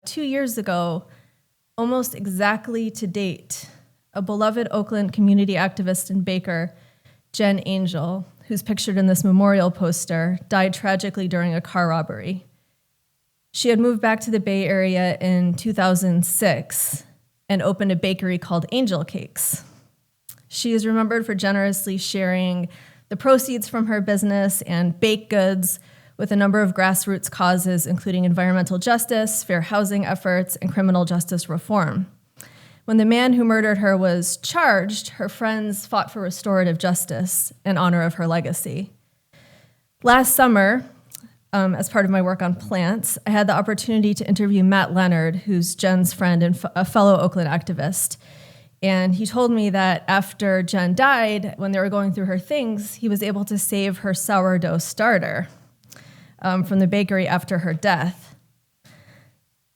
2 years ago, almost exactly to date, a beloved Oakland community activist and baker, Jen Angel, who's pictured in this memorial poster, died tragically during a car robbery. She had moved back to the Bay Area in 2006 and opened a bakery called Angel Cakes. She is remembered for generously sharing the proceeds from her business and baked goods with a number of grassroots causes, including environmental justice, fair housing efforts, and criminal justice reform. When the man who murdered her was charged, her friends fought for restorative justice in honor of her legacy. Last summer, as part of my work on plants, I had the opportunity to interview Matt Leonard, who's Jen's friend and a fellow Oakland activist. And he told me that after Jen died, when they were going through her things, he was able to save her sourdough starter from the bakery after her death.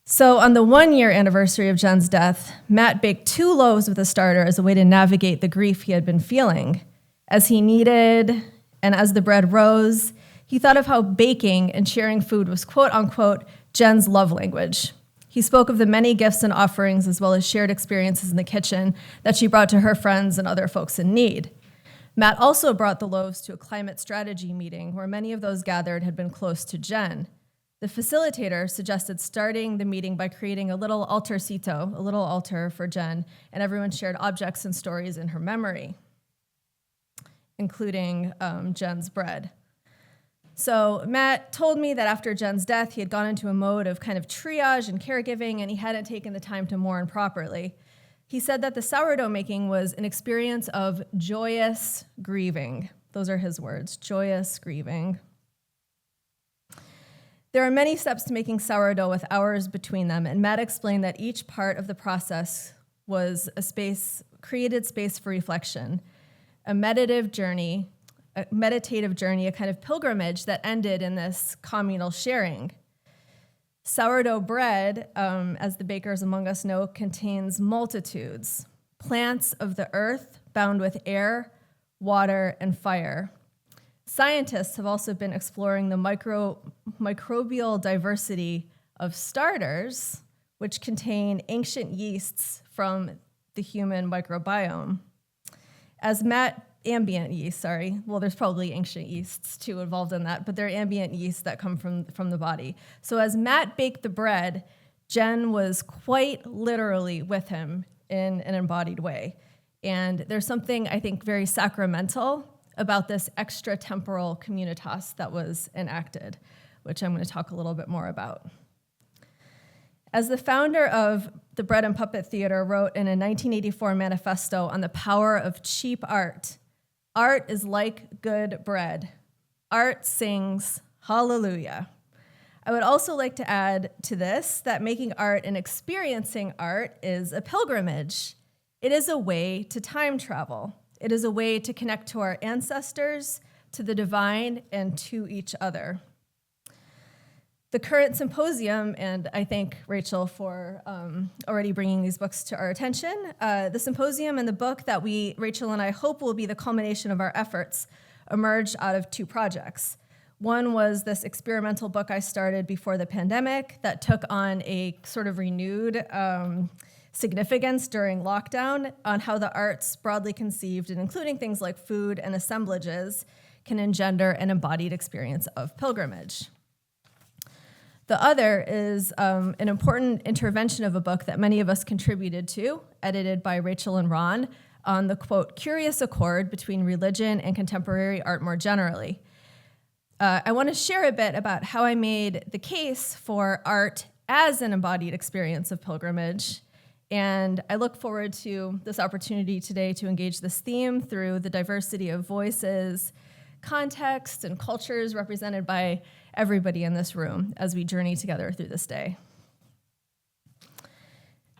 So on the 1-year anniversary of Jen's death, Matt baked 2 loaves with a starter as a way to navigate the grief he had been feeling. As he kneaded and as the bread rose, he thought of how baking and sharing food was quote unquote Jen's love language. He spoke of the many gifts and offerings as well as shared experiences in the kitchen that she brought to her friends and other folks in need. Matt also brought the loaves to a climate strategy meeting where many of those gathered had been close to Jen. The facilitator suggested starting the meeting by creating a little altarcito, a little altar for Jen, and everyone shared objects and stories in her memory, including Jen's bread. So Matt told me that after Jen's death, he had gone into a mode of kind of triage and caregiving, and he hadn't taken the time to mourn properly. He said that the sourdough making was an experience of joyous grieving. Those are his words, joyous grieving. There are many steps to making sourdough with hours between them, and Matt explained that each part of the process was created space for reflection, a meditative journey, a kind of pilgrimage that ended in this communal sharing. Sourdough bread, as the bakers among us know, contains multitudes, plants of the earth bound with air, water, and fire. Scientists have also been exploring the microbial diversity of starters, which contain ancient yeasts from the human microbiome. Ambient yeast, sorry. Well, there's probably ancient yeasts too involved in that, but they're ambient yeasts that come from the body. So as Matt baked the bread, Jen was quite literally with him in an embodied way. And there's something, I think, very sacramental about this extratemporal communitas that was enacted, which I'm going to talk a little bit more about. As the founder of the Bread and Puppet Theater wrote in a 1984 manifesto on the power of cheap art, art is like good bread. Art sings hallelujah. I would also like to add to this that making art and experiencing art is a pilgrimage. It is a way to time travel. It is a way to connect to our ancestors, to the divine, and to each other. The current symposium, and I thank Rachel for already bringing these books to our attention. The symposium and the book that Rachel and I hope will be the culmination of our efforts, emerged out of 2 projects. One was this experimental book I started before the pandemic that took on a sort of renewed significance during lockdown on how the arts, broadly conceived, and including things like food and assemblages, can engender an embodied experience of pilgrimage. The other is an important intervention of a book that many of us contributed to, edited by Rachel and Ron, on the, quote, curious accord between religion and contemporary art more generally. I want to share a bit about how I made the case for art as an embodied experience of pilgrimage, and I look forward to this opportunity today to engage this theme through the diversity of voices, context, and cultures represented by everybody in this room as we journey together through this day.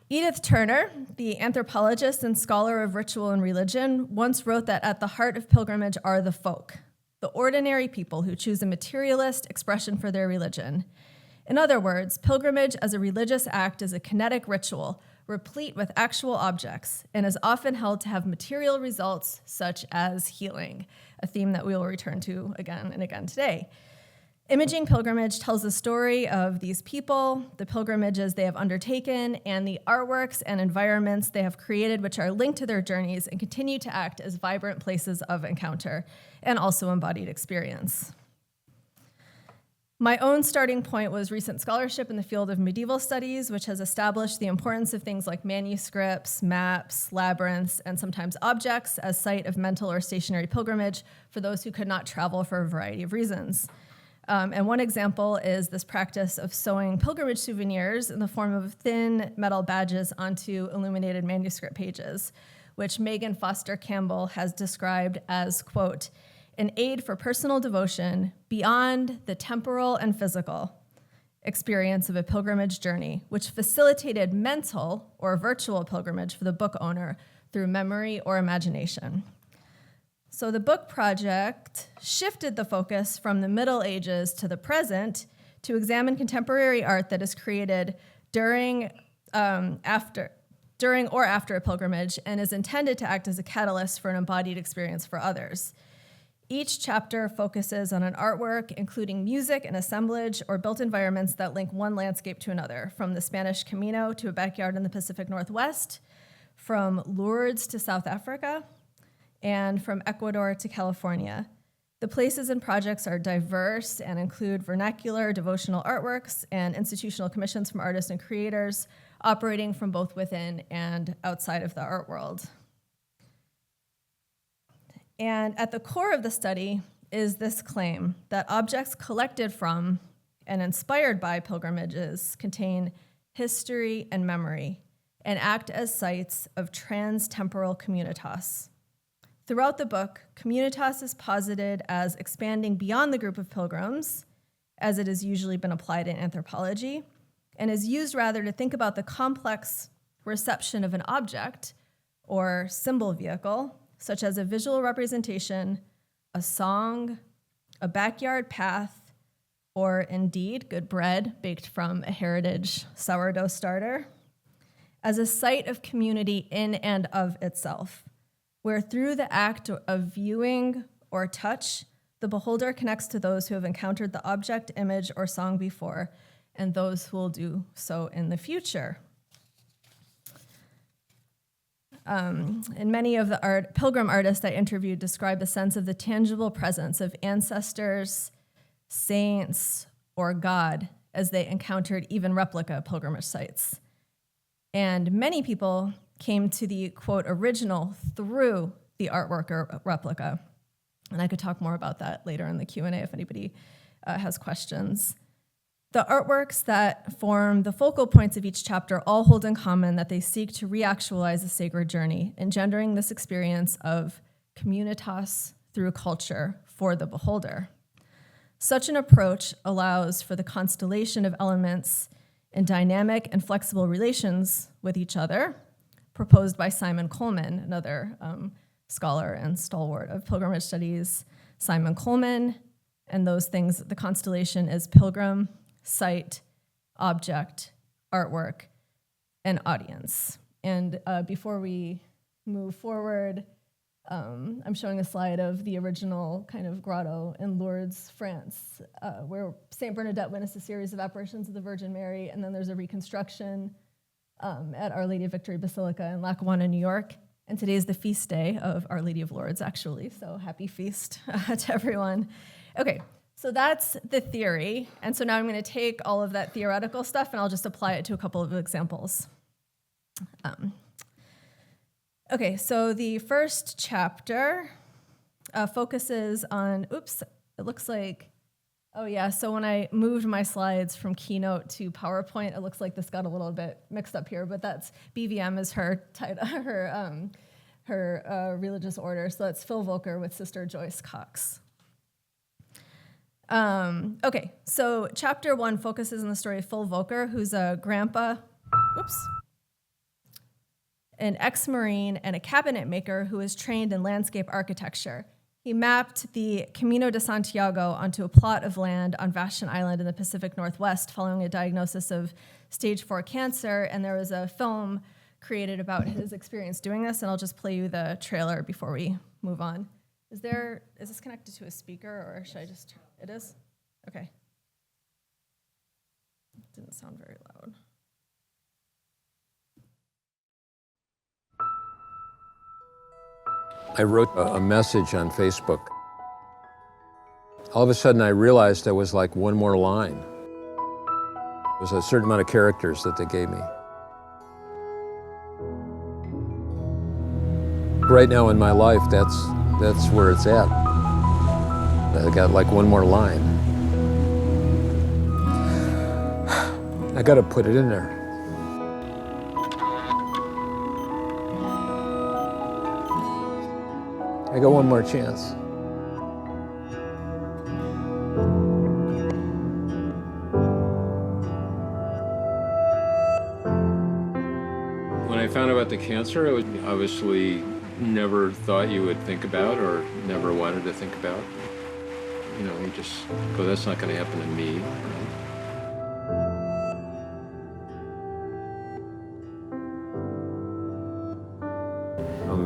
Edith Turner, the anthropologist and scholar of ritual and religion, once wrote that at the heart of pilgrimage are the folk, the ordinary people who choose a materialist expression for their religion. In other words, pilgrimage as a religious act is a kinetic ritual, replete with actual objects, and is often held to have material results such as healing, a theme that we will return to again and again today. Imaging pilgrimage tells the story of these people, the pilgrimages they have undertaken, and the artworks and environments they have created, which are linked to their journeys and continue to act as vibrant places of encounter and also embodied experience. My own starting point was recent scholarship in the field of medieval studies, which has established the importance of things like manuscripts, maps, labyrinths, and sometimes objects as site of mental or stationary pilgrimage for those who could not travel for a variety of reasons. And one example is this practice of sewing pilgrimage souvenirs in the form of thin metal badges onto illuminated manuscript pages, which Megan Foster Campbell has described as, quote, an aid for personal devotion beyond the temporal and physical experience of a pilgrimage journey, which facilitated mental or virtual pilgrimage for the book owner through memory or imagination. So the book project shifted the focus from the Middle Ages to the present to examine contemporary art that is created during or after a pilgrimage and is intended to act as a catalyst for an embodied experience for others. Each chapter focuses on an artwork, including music and assemblage or built environments that link one landscape to another, from the Spanish Camino to a backyard in the Pacific Northwest, from Lourdes to South Africa, and from Ecuador to California. The places and projects are diverse and include vernacular, devotional artworks, and institutional commissions from artists and creators operating from both within and outside of the art world. And at the core of the study is this claim that objects collected from and inspired by pilgrimages contain history and memory and act as sites of trans-temporal communitas. Throughout the book, communitas is posited as expanding beyond the group of pilgrims, as it has usually been applied in anthropology, and is used rather to think about the complex reception of an object or symbol vehicle, such as a visual representation, a song, a backyard path, or indeed good bread baked from a heritage sourdough starter, as a site of community in and of itself, where through the act of viewing or touch, the beholder connects to those who have encountered the object, image, or song before, and those who will do so in the future. And many of the pilgrim artists I interviewed describe a sense of the tangible presence of ancestors, saints, or God as they encountered even replica pilgrimage sites. And many people came to the, quote, original through the artwork or replica. And I could talk more about that later in the Q&A if anybody has questions. The artworks that form the focal points of each chapter all hold in common that they seek to reactualize the sacred journey, engendering this experience of communitas through culture for the beholder. Such an approach allows for the constellation of elements in dynamic and flexible relations with each other, proposed by Simon Coleman, another scholar and stalwart of pilgrimage studies. Simon Coleman, and those things, the constellation is pilgrim, site, object, artwork, and audience. And before we move forward, I'm showing a slide of the original kind of grotto in Lourdes, France, where St. Bernadette witnessed a series of apparitions of the Virgin Mary, and then there's a reconstruction at Our Lady of Victory Basilica in Lackawanna, New York. And today is the feast day of Our Lady of Lourdes, actually, so happy feast to everyone. Okay, so that's the theory, and so now I'm going to take all of that theoretical stuff and I'll just apply it to a couple of examples. Okay, so the first chapter focuses on, it looks like, oh yeah, so when I moved my slides from Keynote to PowerPoint, it looks like this got a little bit mixed up here, but that's BVM is her religious order, so that's Phil Volker with Sister Joyce Cox. Okay, so chapter 1 focuses on the story of Phil Volker, who's a grandpa, an ex-Marine and a cabinet maker who is trained in landscape architecture. He mapped the Camino de Santiago onto a plot of land on Vashon Island in the Pacific Northwest following a diagnosis of stage 4 cancer, and there was a film created about his experience doing this, and I'll just play you the trailer before we move on. Is this connected to a speaker, or should I just, it is? Okay, didn't sound very loud. I wrote a message on Facebook. All of a sudden I realized there was like one more line. It was a certain amount of characters that they gave me. Right now in my life, that's where it's at. I got like one more line. I gotta put it in there. I got one more chance. When I found out about the cancer, I obviously never thought you would think about or never wanted to think about. You know, you just go, that's not going to happen to me.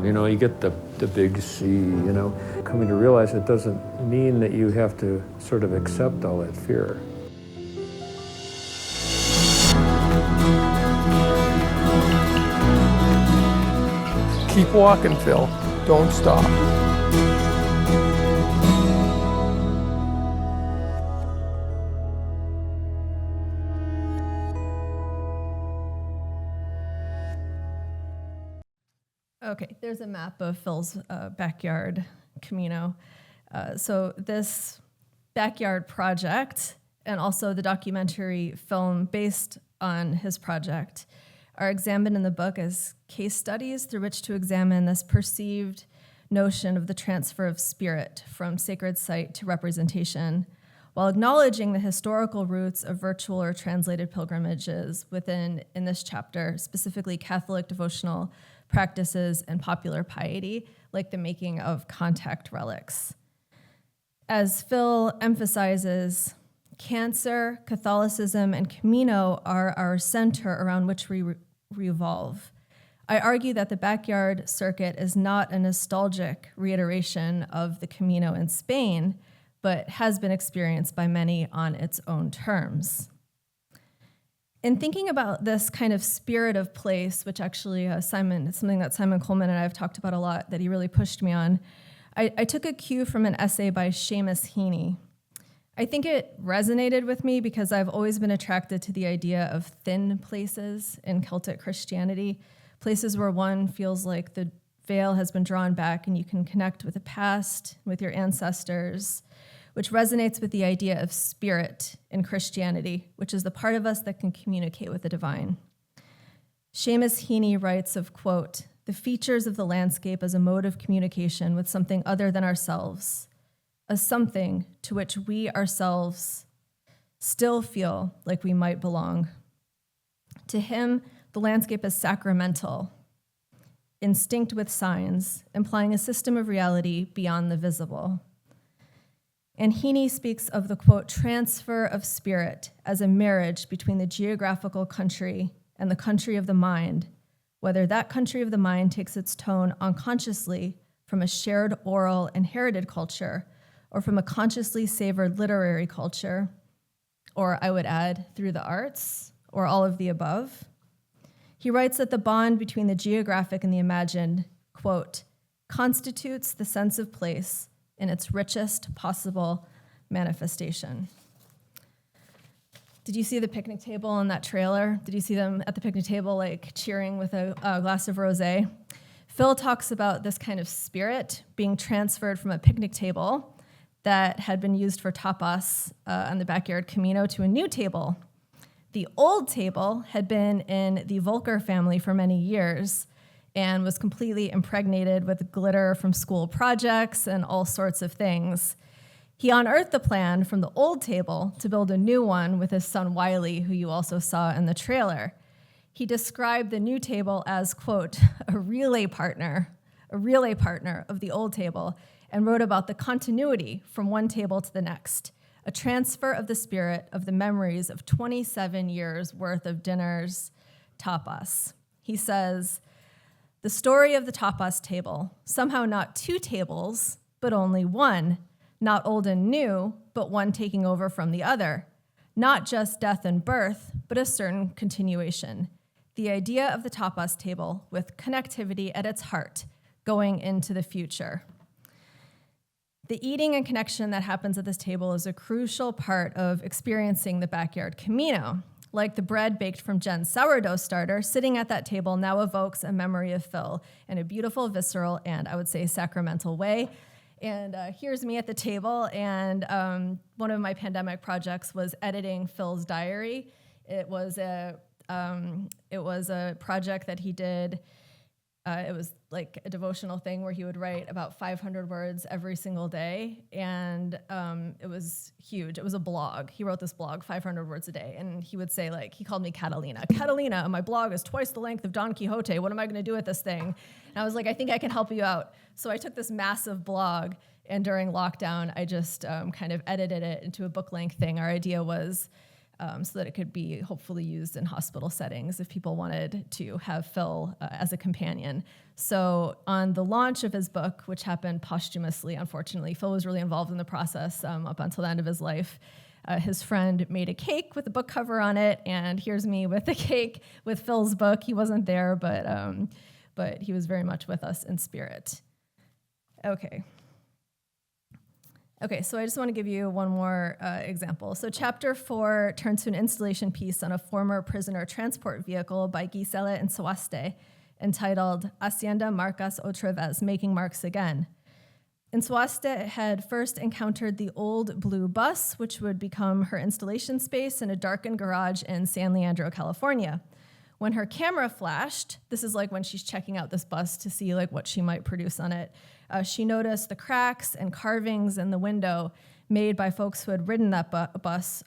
You know, you get the big C, you know. Coming to realize it doesn't mean that you have to sort of accept all that fear. Keep walking, Phil. Don't stop. Okay, there's a map of Phil's backyard Camino. So this backyard project and also the documentary film based on his project are examined in the book as case studies through which to examine this perceived notion of the transfer of spirit from sacred site to representation, while acknowledging the historical roots of virtual or translated pilgrimages within, in this chapter, specifically Catholic devotional practices and popular piety, like the making of contact relics. As Phil emphasizes, cancer, Catholicism, and Camino are our center around which we revolve. I argue that the backyard circuit is not a nostalgic reiteration of the Camino in Spain, but has been experienced by many on its own terms. In thinking about this kind of spirit of place, which actually it's something that Simon Coleman and I have talked about a lot, that he really pushed me on, I took a cue from an essay by Seamus Heaney. I think it resonated with me because I've always been attracted to the idea of thin places in Celtic Christianity, places where one feels like the veil has been drawn back and you can connect with the past, with your ancestors, which resonates with the idea of spirit in Christianity, which is the part of us that can communicate with the divine. Seamus Heaney writes of, quote, the features of the landscape as a mode of communication with something other than ourselves, a something to which we ourselves still feel like we might belong. To him, the landscape is sacramental, instinct with signs, implying a system of reality beyond the visible. And Heaney speaks of the, quote, transfer of spirit as a marriage between the geographical country and the country of the mind, whether that country of the mind takes its tone unconsciously from a shared oral inherited culture or from a consciously savored literary culture, or I would add, through the arts, or all of the above. He writes that the bond between the geographic and the imagined, quote, constitutes the sense of place in its richest possible manifestation. Did you see the picnic table in that trailer? Did you see them at the picnic table like cheering with a glass of rosé? Phil talks about this kind of spirit being transferred from a picnic table that had been used for tapas on the backyard Camino to a new table. The old table had been in the Volker family for many years and was completely impregnated with glitter from school projects and all sorts of things. He unearthed the plan from the old table to build a new one with his son Wiley, who you also saw in the trailer. He described the new table as, quote, a relay partner of the old table, and wrote about the continuity from one table to the next, a transfer of the spirit of the memories of 27 years worth of dinners, tapas. He says, the story of the tapas table, somehow not two tables, but only one, not old and new, but one taking over from the other. not just death and birth, but a certain continuation. The idea of the tapas table with connectivity at its heart, going into the future. The eating and connection that happens at this table is a crucial part of experiencing the backyard Camino. Like the bread baked from Jen's sourdough starter, sitting at that table now evokes a memory of Phil in a beautiful, visceral, and I would say sacramental way. And here's me at the table, and one of my pandemic projects was editing Phil's diary. It was a project that he did. It was like a devotional thing where he would write about 500 words every single day, and it was huge. It was a blog. He wrote this blog, 500 words a day, and he would say, like, he called me Catalina. Catalina, my blog is twice the length of Don Quixote. What am I going to do with this thing? And I was like, I think I can help you out. So I took this massive blog, and during lockdown, I just kind of edited it into a book-length thing. Our idea was so that it could be hopefully used in hospital settings if people wanted to have Phil as a companion. So on the launch of his book, which happened posthumously, unfortunately, Phil was really involved in the process up until the end of his life. His friend made a cake with a book cover on it, and here's me with the cake with Phil's book. He wasn't there, but he was very much with us in spirit. Okay, so I just want to give you one more example. So chapter 4 turns to an installation piece on a former prisoner transport vehicle by Gisela Insuaste, entitled Hacienda Marcas Otra Vez, Making Marks Again. Insuaste had first encountered the old blue bus, which would become her installation space in a darkened garage in San Leandro, California. When her camera flashed, this is like when she's checking out this bus to see like what she might produce on it, she noticed the cracks and carvings in the window made by folks who had ridden that bus,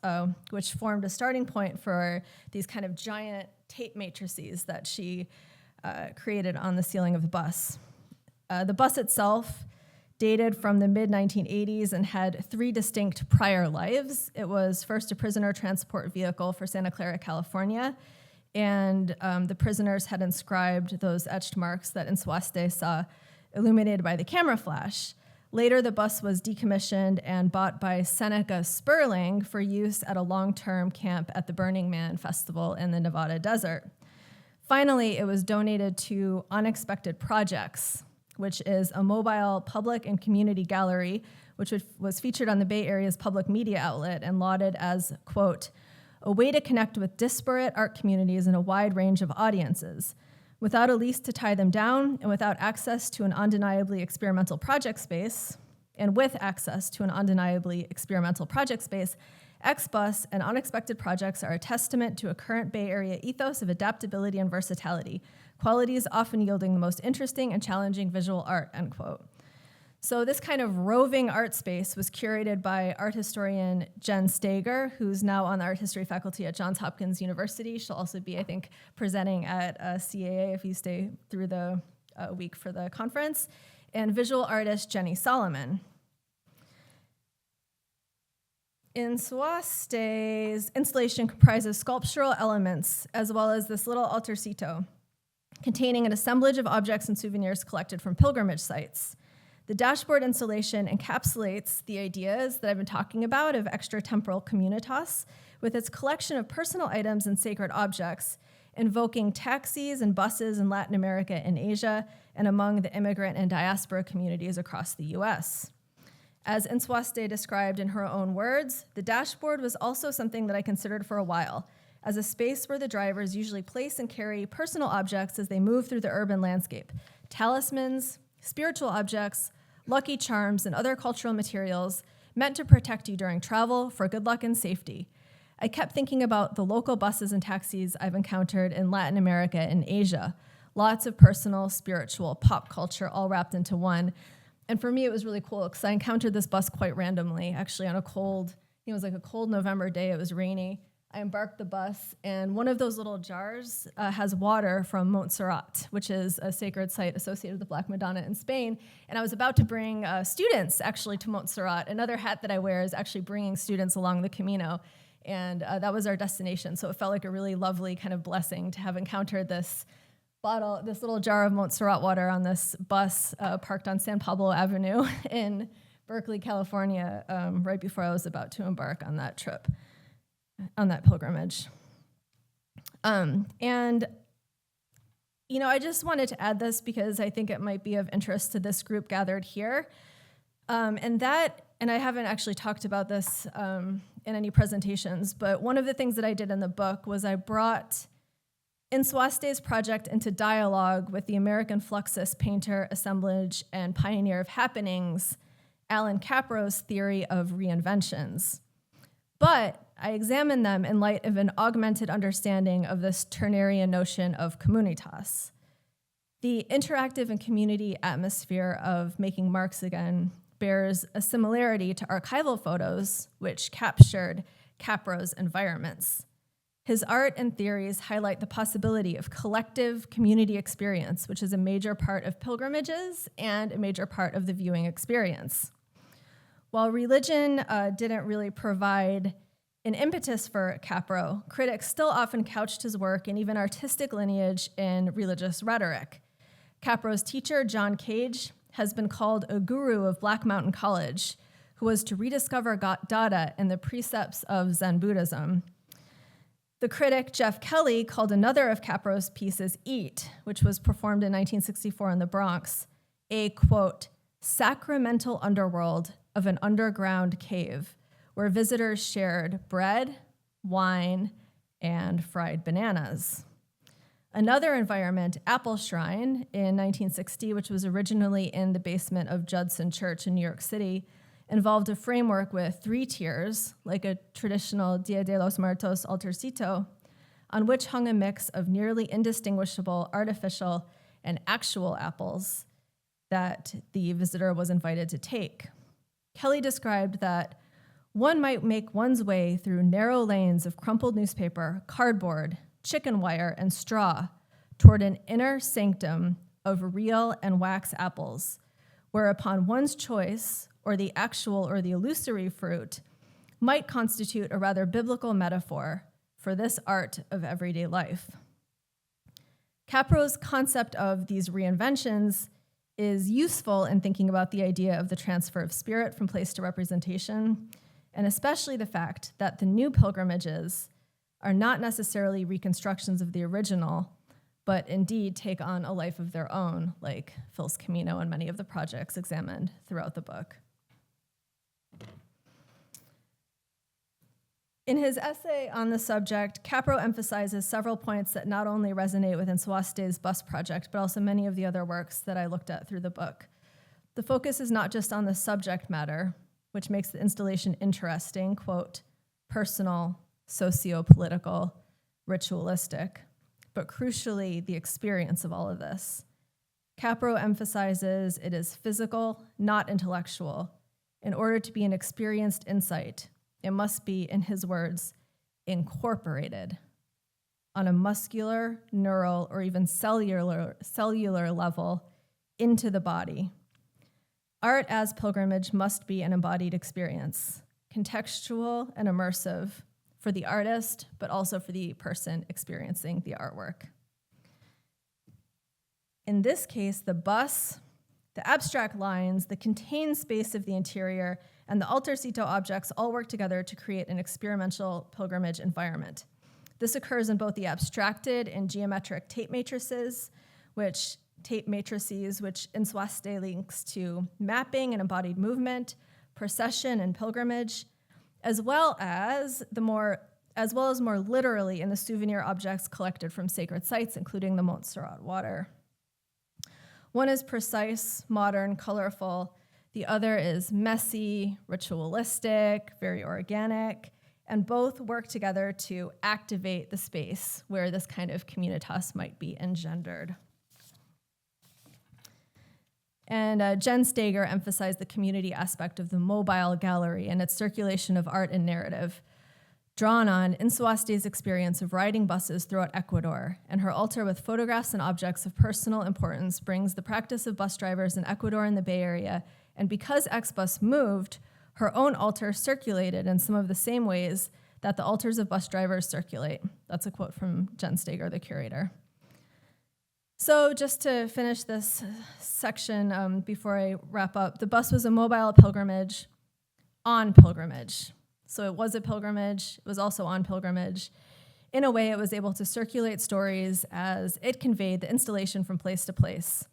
which formed a starting point for these kind of giant tape matrices that she created on the ceiling of the bus. The bus itself dated from the mid-1980s and had 3 distinct prior lives. It was first a prisoner transport vehicle for Santa Clara, California, and the prisoners had inscribed those etched marks that Insuaste saw illuminated by the camera flash. Later, the bus was decommissioned and bought by Seneca Sperling for use at a long-term camp at the Burning Man Festival in the Nevada desert. Finally, it was donated to Unexpected Projects, which is a mobile public and community gallery, which was featured on the Bay Area's public media outlet and lauded as, quote, a way to connect with disparate art communities in a wide range of audiences. Without a lease to tie them down, and without access to an undeniably experimental project space, XBus and Unexpected Projects are a testament to a current Bay Area ethos of adaptability and versatility, qualities often yielding the most interesting and challenging visual art, end quote. So this kind of roving art space was curated by art historian Jen Stager, who's now on the art history faculty at Johns Hopkins University. She'll also be, I think, presenting at CAA if you stay through the week for the conference, and visual artist Jenny Solomon. Insuaste's installation comprises sculptural elements, as well as this little altarcito, containing an assemblage of objects and souvenirs collected from pilgrimage sites. The dashboard installation encapsulates the ideas that I've been talking about of extratemporal communitas with its collection of personal items and sacred objects, invoking taxis and buses in Latin America and Asia, and among the immigrant and diaspora communities across the US. As Insuaste described in her own words, the dashboard was also something that I considered for a while, as a space where the drivers usually place and carry personal objects as they move through the urban landscape, talismans, spiritual objects, lucky charms, and other cultural materials meant to protect you during travel for good luck and safety. I kept thinking about the local buses and taxis I've encountered in Latin America and Asia. Lots of personal, spiritual, pop culture all wrapped into one. And for me, it was really cool because I encountered this bus quite randomly, actually on a cold, it was like a cold November day, it was rainy. I embarked the bus, and one of those little jars has water from Montserrat, which is a sacred site associated with the Black Madonna in Spain. And I was about to bring students, actually, to Montserrat. Another hat that I wear is actually bringing students along the Camino, and that was our destination. So it felt like a really lovely kind of blessing to have encountered this bottle, this little jar of Montserrat water on this bus parked on San Pablo Avenue in Berkeley, California, right before I was about to embark on that trip. pilgrimage. And I just wanted to add this because I think it might be of interest to this group gathered here. And I haven't actually talked about this in any presentations, but one of the things that I did in the book was I brought Nswaste's project into dialogue with the American Fluxus painter, assemblage, and pioneer of happenings, Alan Capro's theory of reinventions. But I examined them in light of an augmented understanding of this Turnerian notion of communitas. The interactive and community atmosphere of making marks again bears a similarity to archival photos, which captured Capro's environments. His art and theories highlight the possibility of collective community experience, which is a major part of pilgrimages and a major part of the viewing experience. While religion didn't really provide an impetus for Capro, critics still often couched his work and even artistic lineage in religious rhetoric. Capro's teacher, John Cage, has been called a guru of Black Mountain College, who was to rediscover Dada and the precepts of Zen Buddhism. The critic Jeff Kelly called another of Capro's pieces, Eat, which was performed in 1964 in the Bronx, a, quote, sacramental underworld of an underground cave where visitors shared bread, wine, and fried bananas. Another environment, Apple Shrine, in 1960, which was originally in the basement of Judson Church in New York City, involved a framework with 3 tiers, like a traditional Dia de los Muertos altarcito, on which hung a mix of nearly indistinguishable artificial and actual apples that the visitor was invited to take. Kelly described that one might make one's way through narrow lanes of crumpled newspaper, cardboard, chicken wire, and straw toward an inner sanctum of real and wax apples, whereupon one's choice, or the actual or the illusory fruit, might constitute a rather biblical metaphor for this art of everyday life. Capro's concept of these reinventions is useful in thinking about the idea of the transfer of spirit from place to representation, and especially the fact that the new pilgrimages are not necessarily reconstructions of the original, but indeed take on a life of their own, like Phil's Camino and many of the projects examined throughout the book. In his essay on the subject, Capro emphasizes several points that not only resonate with Nswaste's bust project, but also many of the other works that I looked at through the book. The focus is not just on the subject matter, which makes the installation interesting, quote, personal, socio-political, ritualistic, but crucially, the experience of all of this. Capro emphasizes it is physical, not intellectual. In order to be an experienced insight, it must be, in his words, incorporated on a muscular, neural, or even cellular level into the body. Art as pilgrimage must be an embodied experience, contextual and immersive for the artist, but also for the person experiencing the artwork. In this case, the bus, the abstract lines, the contained space of the interior, and the altarcito objects all work together to create an experimental pilgrimage environment. This occurs in both the abstracted and geometric tape matrices, which Nswaste links to mapping and embodied movement, procession and pilgrimage, as well as more literally in the souvenir objects collected from sacred sites, including the Montserrat water. One is precise, modern, colorful. The other is messy, ritualistic, very organic, and both work together to activate the space where this kind of communitas might be engendered. And Jen Steger emphasized the community aspect of the mobile gallery and its circulation of art and narrative, drawn on Nswaste's experience of riding buses throughout Ecuador, and her altar with photographs and objects of personal importance brings the practice of bus drivers in Ecuador and the Bay Area, and because X-Bus moved, her own altar circulated in some of the same ways that the altars of bus drivers circulate. That's a quote from Jen Steger, the curator. So just to finish this section before I wrap up, the bus was a mobile pilgrimage on pilgrimage. So it was a pilgrimage. It was also on pilgrimage. In a way, it was able to circulate stories as it conveyed the installation from place to place.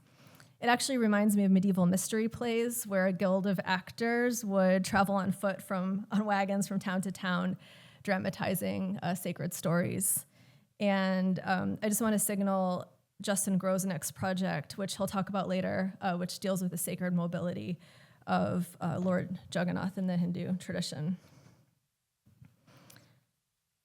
It actually reminds me of medieval mystery plays where a guild of actors would travel on foot on wagons from town to town, dramatizing sacred stories. And I just want to signal Justin Grosnick's project, which he'll talk about later, which deals with the sacred mobility of Lord Jagannath in the Hindu tradition.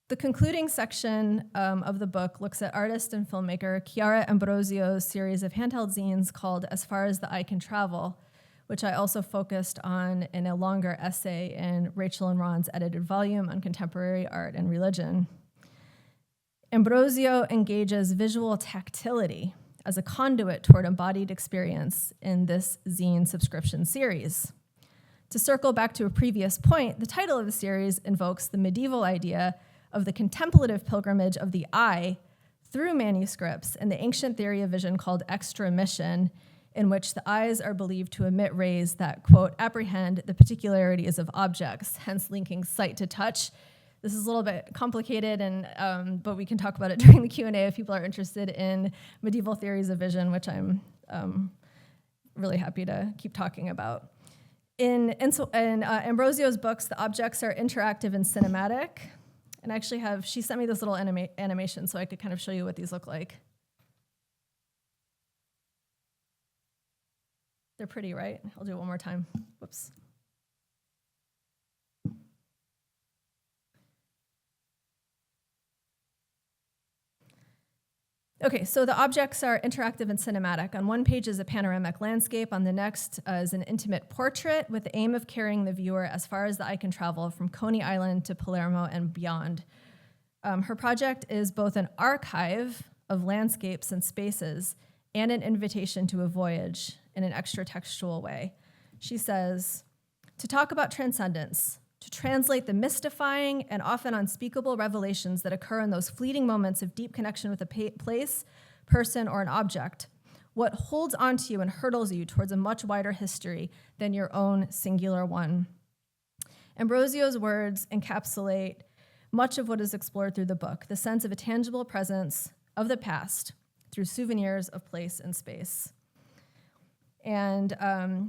The concluding section of the book looks at artist and filmmaker Chiara Ambrosio's series of handheld zines called As Far as the Eye Can Travel, which I also focused on in a longer essay in Rachel and Ron's edited volume on contemporary art and religion. Ambrosio engages visual tactility as a conduit toward embodied experience in this zine subscription series. To circle back to a previous point, the title of the series invokes the medieval idea of the contemplative pilgrimage of the eye through manuscripts and the ancient theory of vision called extramission, in which the eyes are believed to emit rays that, quote, apprehend the particularities of objects, hence linking sight to touch. This is a little bit complicated, but we can talk about it during the Q&A if people are interested in medieval theories of vision, which I'm really happy to keep talking about. In Ambrosio's books, the objects are interactive and cinematic. And I actually she sent me this little animation so I could kind of show you what these look like. They're pretty, right? I'll do it one more time. Whoops. Okay, so the objects are interactive and cinematic. On one page is a panoramic landscape. On the next is an intimate portrait with the aim of carrying the viewer as far as the eye can travel from Coney Island to Palermo and beyond. Her project is both an archive of landscapes and spaces and an invitation to a voyage in an extra textual way. She says, to talk about transcendence, to translate the mystifying and often unspeakable revelations that occur in those fleeting moments of deep connection with a place, person, or an object, what holds onto you and hurdles you towards a much wider history than your own singular one. Ambrosio's words encapsulate much of what is explored through the book, the sense of a tangible presence of the past through souvenirs of place and space. And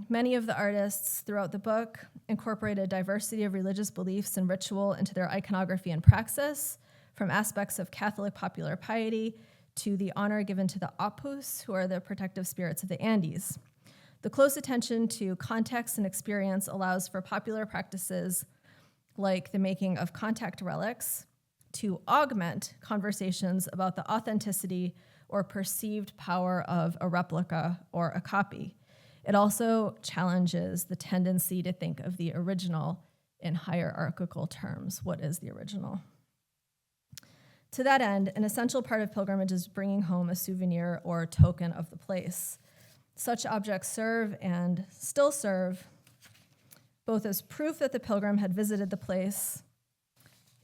many of the artists throughout the book incorporate a diversity of religious beliefs and ritual into their iconography and praxis, from aspects of Catholic popular piety to the honor given to the Apus, who are the protective spirits of the Andes. The close attention to context and experience allows for popular practices like the making of contact relics to augment conversations about the authenticity or perceived power of a replica or a copy. It also challenges the tendency to think of the original in hierarchical terms. What is the original? To that end, an essential part of pilgrimage is bringing home a souvenir or token of the place. Such objects serve and still serve both as proof that the pilgrim had visited the place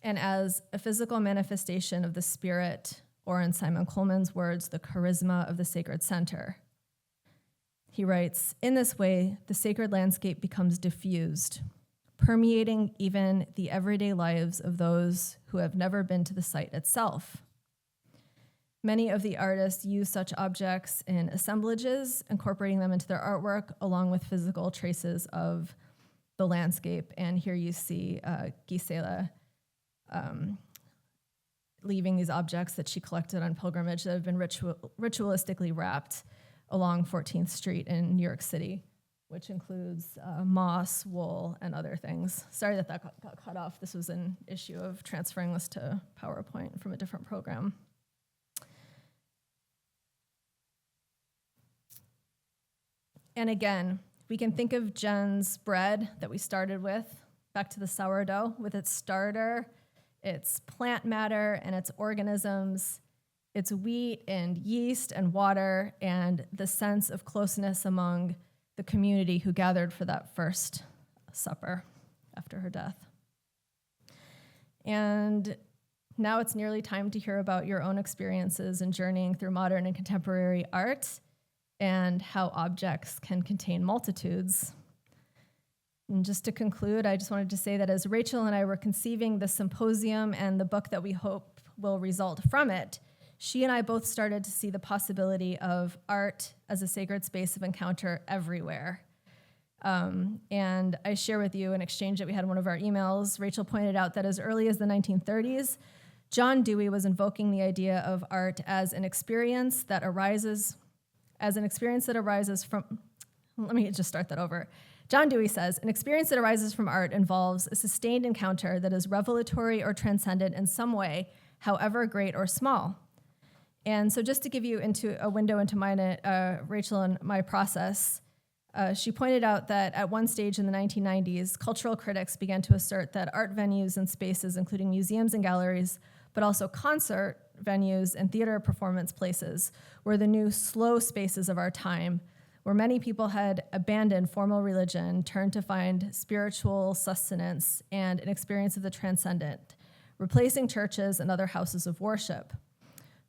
and as a physical manifestation of the spirit, or in Simon Coleman's words, the charisma of the sacred center. He writes, in this way, the sacred landscape becomes diffused, permeating even the everyday lives of those who have never been to the site itself. Many of the artists use such objects in assemblages, incorporating them into their artwork, along with physical traces of the landscape. And here you see Gisela leaving these objects that she collected on pilgrimage that have been ritualistically wrapped along 14th Street in New York City, which includes moss, wool, and other things. Sorry that got cut off. This was an issue of transferring this to PowerPoint from a different program. And again, we can think of Jen's bread that we started with, back to the sourdough, with its starter, its plant matter, and its organisms. It's wheat and yeast and water and the sense of closeness among the community who gathered for that first supper after her death. And now it's nearly time to hear about your own experiences in journeying through modern and contemporary art and how objects can contain multitudes. And just to conclude, I just wanted to say that as Rachel and I were conceiving the symposium and the book that we hope will result from it, she and I both started to see the possibility of art as a sacred space of encounter everywhere. And I share with you an exchange that we had in one of our emails. Rachel pointed out that as early as the 1930s, John Dewey was invoking the idea of art as an experience that arises from, let me just start that over. John Dewey says, an experience that arises from art involves a sustained encounter that is revelatory or transcendent in some way, however great or small. And so just to give you a window into mine, Rachel and my process, she pointed out that at one stage in the 1990s, cultural critics began to assert that art venues and spaces, including museums and galleries, but also concert venues and theater performance places, were the new slow spaces of our time, where many people had abandoned formal religion, turned to find spiritual sustenance and an experience of the transcendent, replacing churches and other houses of worship.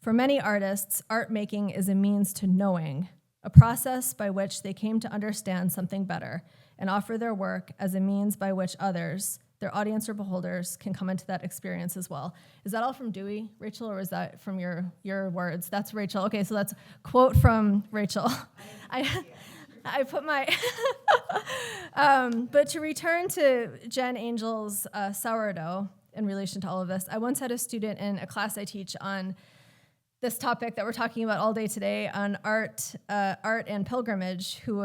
For many artists, art making is a means to knowing, a process by which they came to understand something better and offer their work as a means by which others, their audience or beholders, can come into that experience as well. Is that all from Dewey, Rachel, or is that from your words? That's Rachel. Okay, so that's quote from Rachel. I put my... but to return to Jen Angel's sourdough in relation to all of this, I once had a student in a class I teach on this topic that we're talking about all day today on art and pilgrimage, who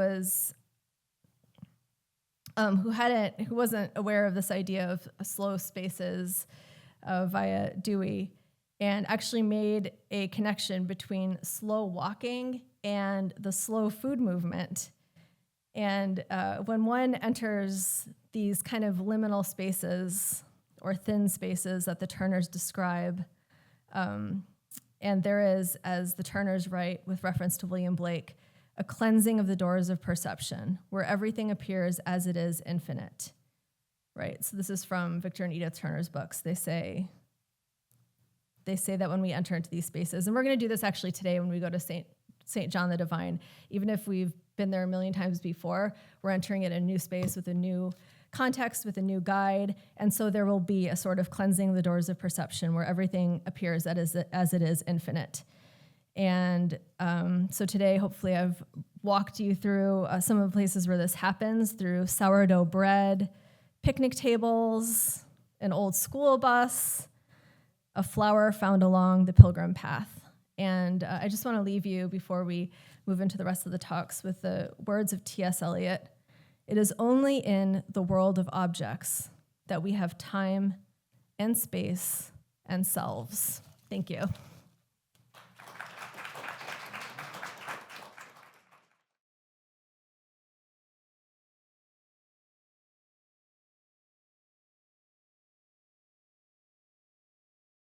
wasn't aware of this idea of slow spaces via Dewey, and actually made a connection between slow walking and the slow food movement. And when one enters these kind of liminal spaces or thin spaces that the Turners describe, and there is, as the Turners write with reference to William Blake, a cleansing of the doors of perception, where everything appears as it is infinite, right? So this is from Victor and Edith Turner's books. They say that when we enter into these spaces, and we're going to do this actually today when we go to St. John the Divine, even if we've been there a million times before, we're entering in a new space with a new context, with a new guide, and so there will be a sort of cleansing of the doors of perception where everything appears as it is infinite. And so today, hopefully, I've walked you through some of the places where this happens, through sourdough bread, picnic tables, an old school bus, a flower found along the pilgrim path. And I just want to leave you, before we move into the rest of the talks, with the words of T.S. Eliot. It is only in the world of objects that we have time and space and selves. Thank you.